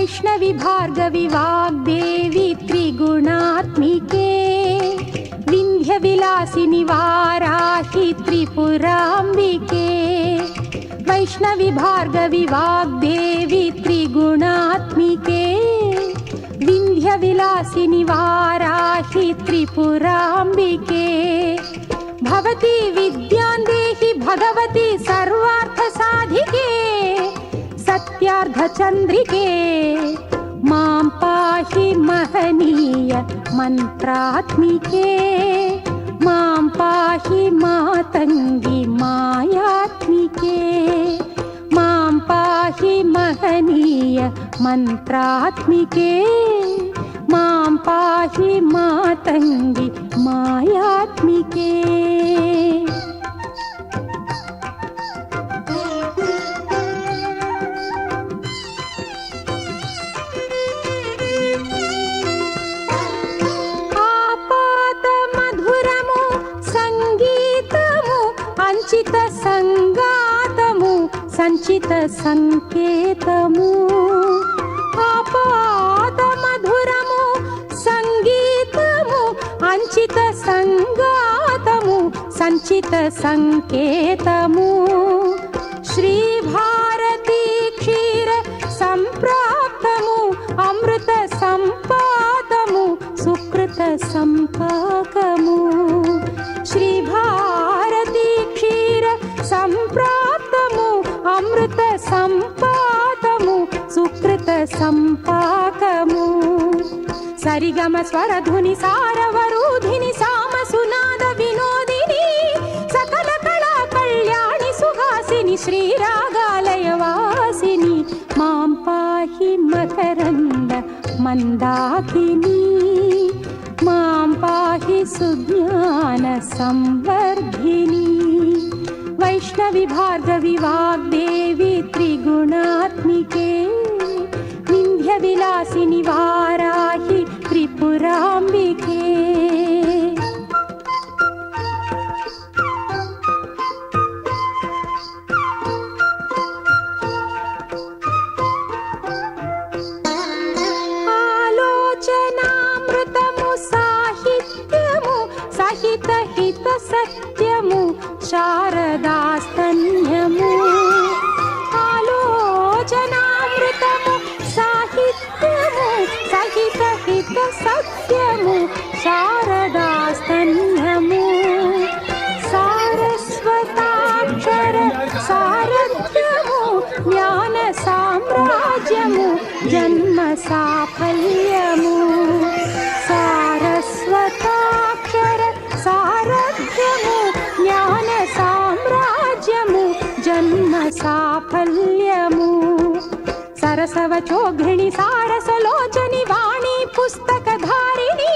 वैष्णवी भार्गवी वाग्देवी त्रिगुणात्मिके विन्ध्यविलासिनि वाराहि त्रिपुराम्बिके वैष्णवी भार्गवी वाग्देवी त्रिगुणात्मिके विन्ध्यविलासिनि वाराहि त्रिपुराम्बिके भवती विद्यां देहि भगवती सर्वार्थसाधिके सत्यार्धचन्द्रिके मां पाहि महनीय मन्त्रात्मिके मां पाहि मातङ्गी मायात्मिके मां पाहि महनीय मन्त्रात्मिके मां पाहि मातङ्गी मायात्मिके। సంచిత సంగాతము సంచిత సంకేతము ఆపాద మధురము సంగీతము అంచిత సంగాతము సంచిత సంకేతము శ్రీ భారతీ క్షీర సంప్రాప్తము అమృత సంపాదము సుకృత సంపాకము శ్రీ భారతీ క్షీర సంప్రాప్తము అమృత సంపాదము సుకృత సంపాకము సరిగమ స్వరధుని సారవరూధిని సామ సునాద వినోదిని సకల కళా కళ్యాణి సుహాసిని శ్రీరాగాలయ వాసిని మాం పాహి మకరంద మందాకిని मां पाहि सुज्ञान संवर्धिनी वैष्णवी भार्गवी वाग्देवी त्रिगुणात्मिके विन्ध्यविलासिनि वाराहि त्रिपुराम्बिके। हित सत्यमु शारदास्तन्यमु आलोचनामृतमु साहित्यमु सहित हित सत्यमु शारदास्तन्यमु सारस्वताक्षर सारथ्यमु ज्ञान साम्राज्यमु जन्म साफल्यमु सारस्वताक्षर सारथ्यमु ज्ञान साम्राज्यमु जन्म साफल्यमु सरसवचोघ्रिणि सारसलोचनि वाणी पुस्तकधारिणि